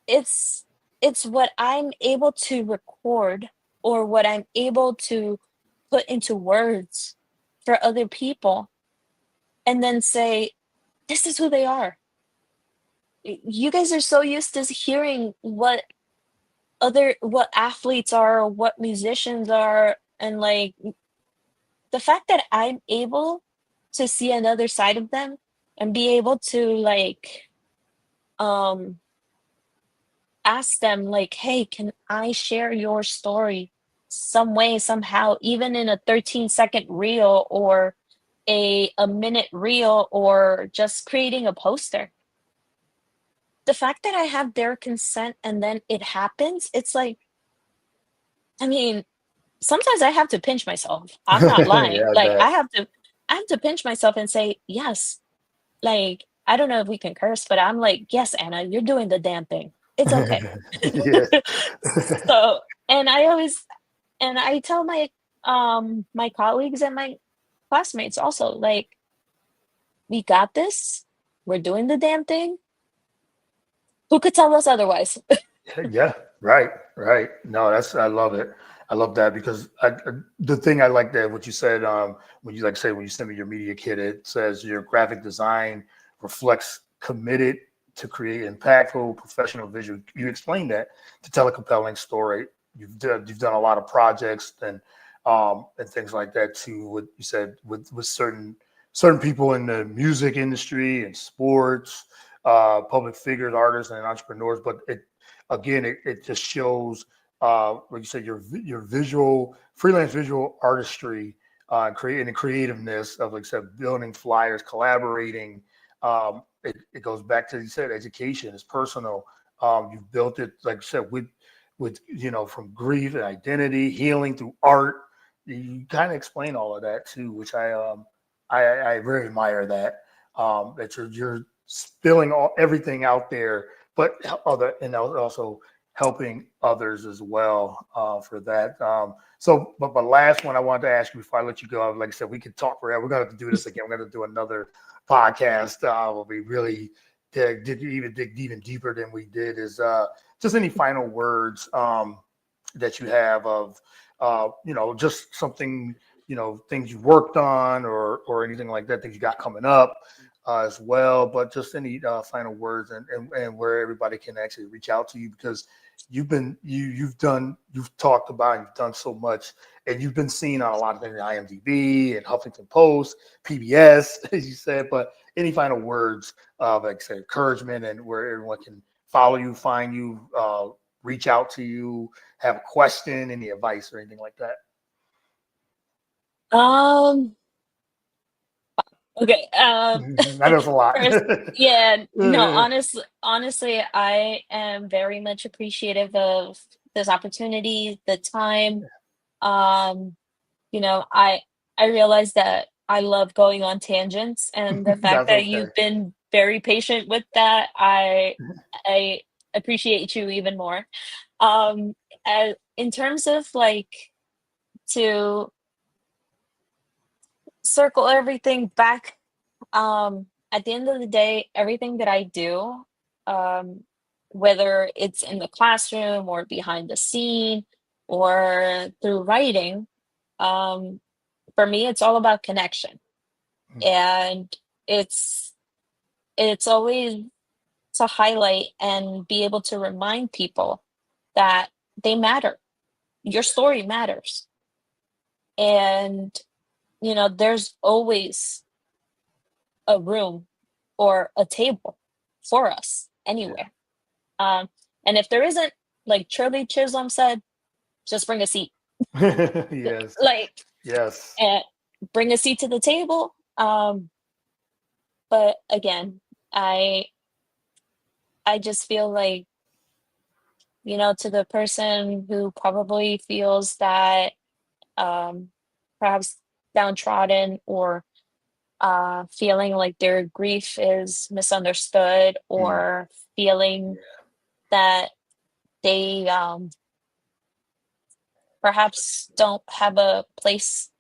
it's it's what I'm able to record or what I'm able to put into words for other people and then say, this is who they are. You guys are so used to hearing what athletes are, or what musicians are, and like the fact that I'm able to see another side of them and be able to like um ask them like, "Hey, can I share your story some way, somehow, even in a 13-second reel or a minute reel or just creating a poster?" The fact that I have their consent and then it happens, it's like, I mean, sometimes I have to pinch myself. I'm not lying. Yeah, I Like bet. I have to pinch myself and say, "Yes." Like, I don't know if we can curse, but I'm like, "Yes, Anna, you're doing the damn thing. It's okay." Yeah. So, and I tell my colleagues and my classmates also, like, "We got this. We're doing the damn thing. Who could tell us otherwise?" Yeah, right, right. No, that's I love it. I love that because the thing I like that what you said when you like say when you send me your media kit, it says your graphic design reflects committed to create impactful professional visual. You explained that to tell a compelling story. You've done a lot of projects and things like that too. What you said with certain people in the music industry and sports, public figures, artists, and entrepreneurs. But it just shows, like you said, your visual freelance visual artistry, creating the creativeness of, like I said, building flyers, collaborating. It goes back to, you said, education is personal. You've built it, like I said, with from grief and identity, healing through art. You kind of explain all of that too, which I very admire that, that you're spilling everything out there, but other, and also helping others as well, for that. But last one I wanted to ask you before I let you go, like I said, we could talk forever. We're going to do this again. We're going to do another podcast, where we really dig even deeper than we did. Is just any final words, that you have of, just something, things you worked on, or anything like that, things you got coming up, as well. But just any final words, and where everybody can actually reach out to you, because you've talked about, you've done so much, and you've been seen on a lot of things, IMDb and Huffington Post, PBS, as you said. But any final words of, like, say, encouragement, and where everyone can follow you, find you, reach out to you, have a question, any advice, or anything like that? Um, okay. I know it's a lot. First, yeah, no, honestly, I am very much appreciative of this opportunity, the time. Um, I realize that I love going on tangents, and the fact That's that okay. you've been very patient with that, I appreciate you even more. Um, in terms of, like, to circle everything back, at the end of the day, everything that I do, um, whether it's in the classroom or behind the scene or through writing, um, for me, it's all about connection. And it's it's always to highlight and be able to remind people that they matter. Your story matters. And there's always a room or a table for us anywhere. Um, and if there isn't, like Shirley Chisholm said, just bring a seat. Yes. Like, Yes. and bring a seat to the table. But again, I I just feel like, to the person who probably feels that, um, perhaps downtrodden, or feeling like their grief is misunderstood, Mm. or feeling that they, perhaps don't have a place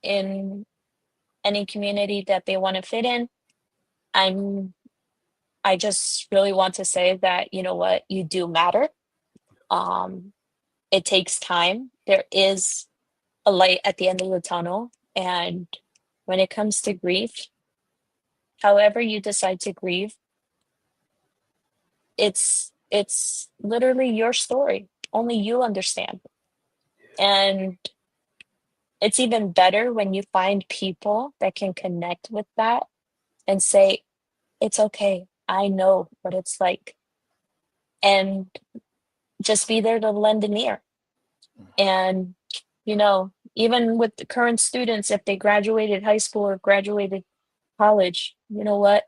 in any community that they want to fit in. I'm I just really want to say that, you know what, you do matter. Um, it takes time. There is a light at the end of the tunnel. And when it comes to grief, however you decide to grieve, it's literally your story. Only you understand. And it's even better when you find people that can connect with that and say, it's okay. I know what it's like. And just be there to lend an ear. And, even with the current students, if they graduated high school or graduated college, you know what?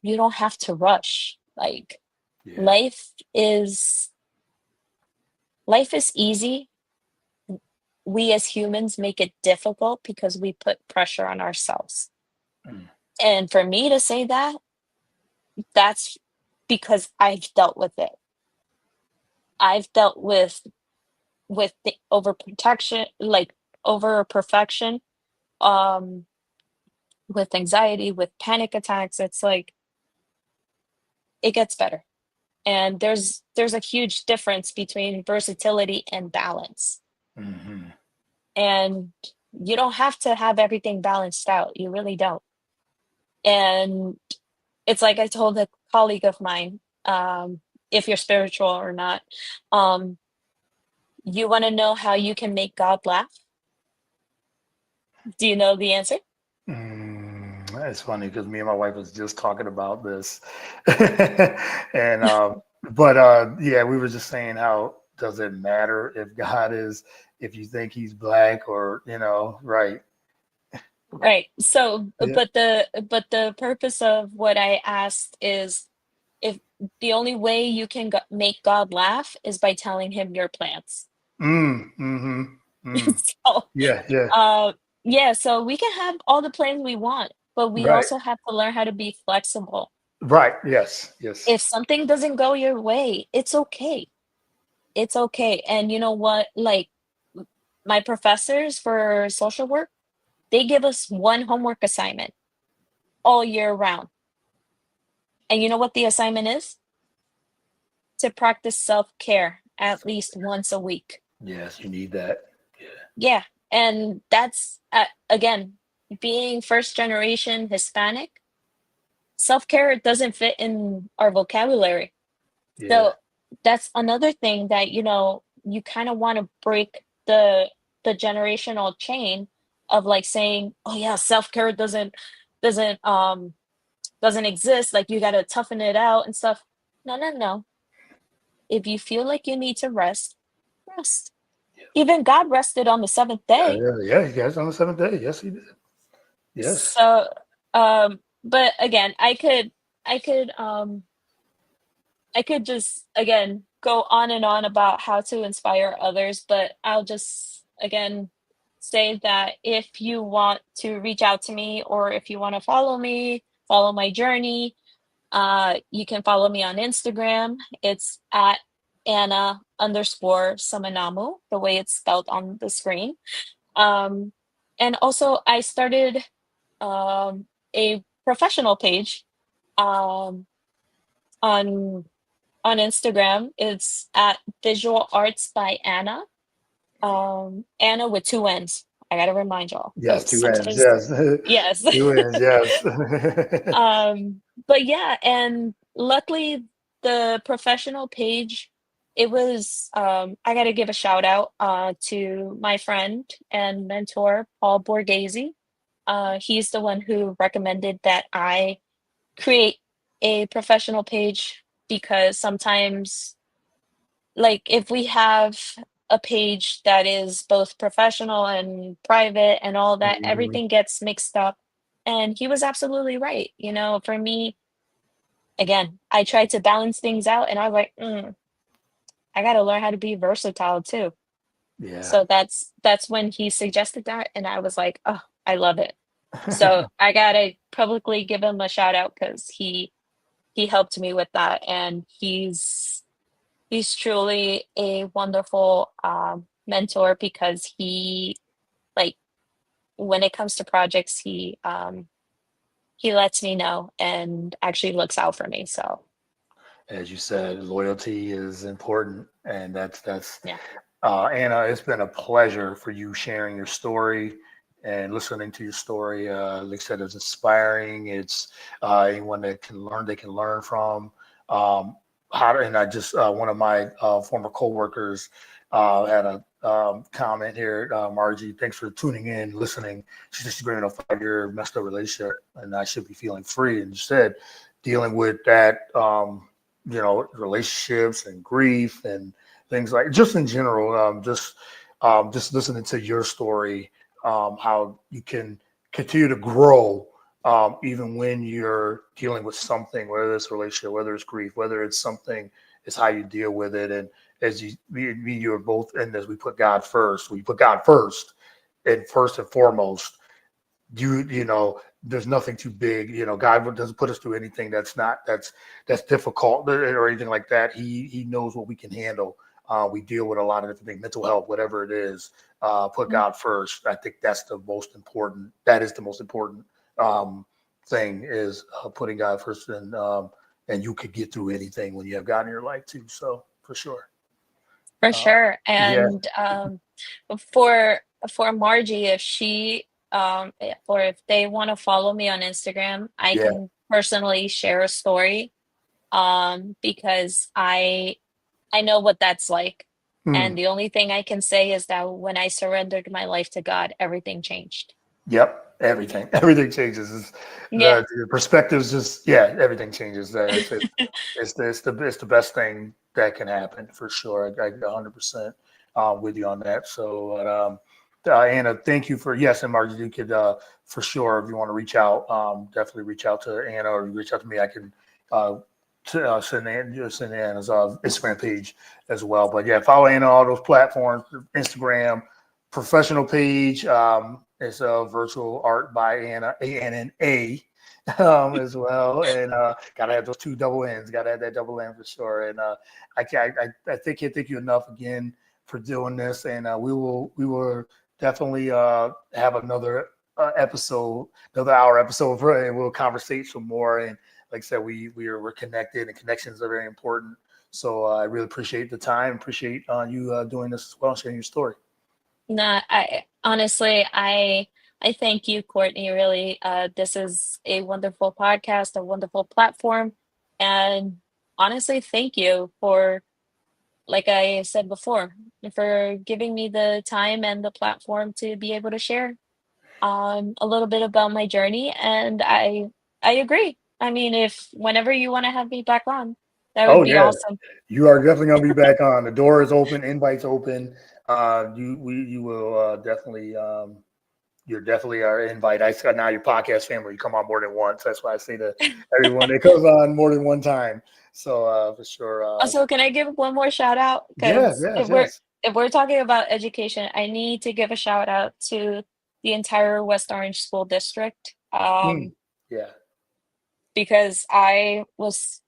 You don't have to rush. Like, Yeah. life is life is easy. We as humans make it difficult because we put pressure on ourselves. Mm. And for me to say that, that's because I've dealt with it. I've dealt with the overprotection, like over perfection, um, with anxiety, with panic attacks. It's like it gets better. And there's a huge difference between versatility and balance. Hmm. And you don't have to have everything balanced out. You really don't. And it's like I told a colleague of mine, if you're spiritual or not, um, you want to know how you can make God laugh? Do you know the answer? It's funny because me and my wife was just talking about this, and but yeah, we were just saying how does it matter if God is if you think He's black or right? Right. So, Yeah. but the purpose of what I asked is, if the only way you can make God laugh is by telling him your plans. Mm-hmm. Mm. So, Yeah. Yeah. uh, yeah, so we can have all the plans we want, but we Right. also have to learn how to be flexible. Right. Yes. Yes. If something doesn't go your way, it's okay. It's okay. And you know what? Like, my professors for social work, they give us one homework assignment all year round. And you know what the assignment is? To practice self-care at least once a week. Yes. You need that. Yeah. Yeah, and that's again, being first generation Hispanic, self-care doesn't fit in our vocabulary. Yeah. So that's another thing that, you kind of want to break the generational chain of like saying, "Oh yeah, self-care doesn't doesn't exist, like you got to toughen it out and stuff." No, no, no. If you feel like you need to rest, rest. Even God rested on the seventh Yeah. day. Yeah. Yeah. He has on the seventh day. Yes, He did. Yes. So, but again, I could, I could just again go on and on about how to inspire others, but I'll just again say that if you want to reach out to me or if you want to follow me, follow my journey, you can follow me on Instagram. It's at Anna underscore Samanamu, the way it's spelled on the screen. Um, and also I started a professional page um, on Instagram. It's at Visual Arts by Anna. Anna with two N's. I gotta remind y'all Yes. because Two ends. sometimes, Yes. yes. Two ends. Yes. But yeah, and luckily the professional page, it was I gotta give a shout out to my friend and mentor Paul Borghese. He's the one who recommended that I create a professional page because sometimes, like, if we have a page that is both professional and private and all that, Mhm. everything gets mixed up. And he was absolutely right. For me, again, I tried to balance things out and I was like, I got to learn how to be versatile too. Yeah. So that's when he suggested that. And I was like, oh, I love it. So I got to publicly give him a shout out because he helped me with that, and he's truly a wonderful mentor because he, like, when it comes to projects, he lets me know and actually looks out for me. So As you said, loyalty is important, and that's yeah. Anna. It's been a pleasure for you sharing your story and listening to your story. Like I said, it's inspiring. It's anyone that can learn, they can learn from. Um, and I just one of my former coworkers had a comment here. Margie, thanks for tuning in, listening. She said she's been in a 5-year messed up relationship, and I should be feeling free. And you said dealing with that. Relationships and grief and things like just in general, just listening to your story, how you can continue to grow even when you're dealing with something, whether it's a relationship, whether it's grief, whether it's something, it's how you deal with it. And as you are both, and as we put God first, we put God first and first and foremost, there's nothing too big. God doesn't put us through anything that's difficult or anything like that. He knows what we can handle. We deal with a lot of different things, mental health, whatever it is. Put Mm. God first. I think that's the most important. That is the most important um, thing is putting God first, and you could get through anything when you have God in your life too. So for sure. For Uh, sure. yeah, And for for Margie, if she or if they want to follow me on Instagram, I yeah, can personally share a story, because I know what that's like. Hmm. And the only thing I can say is that when I surrendered my life to God, everything changed. Yep, everything changes. Yeah. The perspectives just, yeah, everything changes. It's the best thing that can happen for sure. I 100% with you on that. So, Anna, thank you for yes, and Margie, you could for sure if you want to reach out, definitely reach out to Anna or you reach out to me. I can uh, send Anna's Instagram page as well. But yeah, follow Anna on all those platforms, Instagram, professional page. It's virtual art by Anna, ANNA, as well. And gotta have those two double N's. Gotta have that double N for sure. And I think can't thank you enough again for doing this. And we will definitely have another episode, another hour episode, and we'll conversate some more. And like I said, we're connected, and connections are very important. So I really appreciate the time. Appreciate you doing this as well, sharing your story. Nah, I honestly, I thank you, Courtney. Really, this is a wonderful podcast, a wonderful platform, and honestly, thank you for, like I said before, for giving me the time and the platform to be able to share a little bit about my journey. And I agree. I mean, if whenever you want to have me back on, that would Oh be yeah, awesome. you are definitely gonna be back on. The door is open, invites open. You will definitely you're definitely our invite. I said now your podcast family. You come on more than once. That's why I say to everyone that comes on more than one time. So for sure. Also, can I give one more shout out? Yeah, Because yes, yes. if we're talking about education, I need to give a shout out to the entire West Orange School District. Mm, yeah. Because I was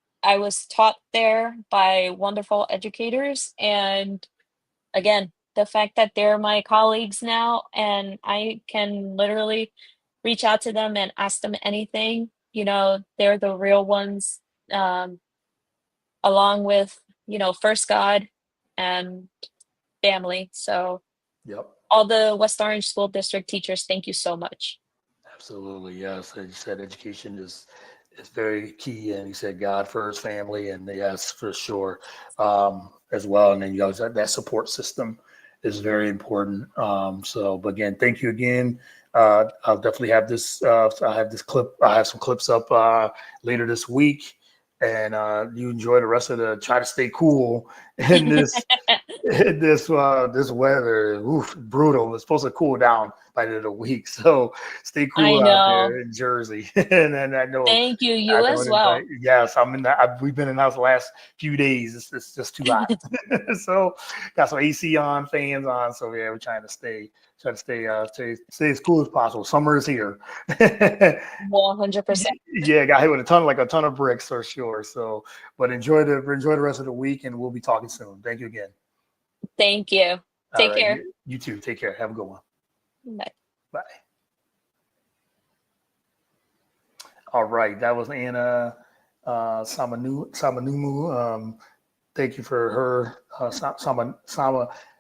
taught there by wonderful educators, and again, the fact that they're my colleagues now and I can literally reach out to them and ask them anything, they're the real ones, um, along with, first God and family. So Yep. all the West Orange School District teachers, thank you so much. Absolutely, yes. As you said, education is very key, and you said God first, family, and yes, for sure, as well. And then you guys that support system is very important. So, but again, thank you again. I'll definitely have this. I have this clip. I have some clips up later this week, and you enjoy the rest of the. Try to stay cool in this weather. Oof, brutal. It's supposed to cool down by the end of the week, so stay I cool out know. there in Jersey. And then Thank you. I You know as it invite. well. Yes, we've been in the house the last few days. It's just too hot. So got some AC on, fans on. So yeah, we're try to stay as cool as possible. Summer is here. 100%. Yeah, got hit with a ton of bricks for sure. So, but enjoy the rest of the week, and we'll be talking soon. Thank you again. Thank you. All Take right, care. you too. Take care. Have a good one. Bye. Bye. All right, that was Anna Samanumu. Thank you for her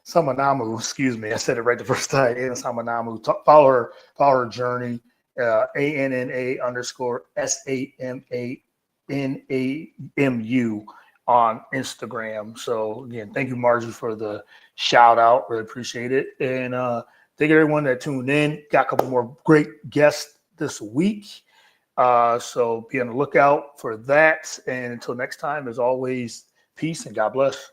Samanamu. Excuse me, I said it right the first time. Anna Samanamu. Follow her journey. ANNA_SAMANAMU on Instagram. So again, thank you, Margie, for the shout out. Really appreciate it. And thank everyone that tuned in. Got a couple more great guests this week. So be on the lookout for that. And until next time, as always, peace and God bless.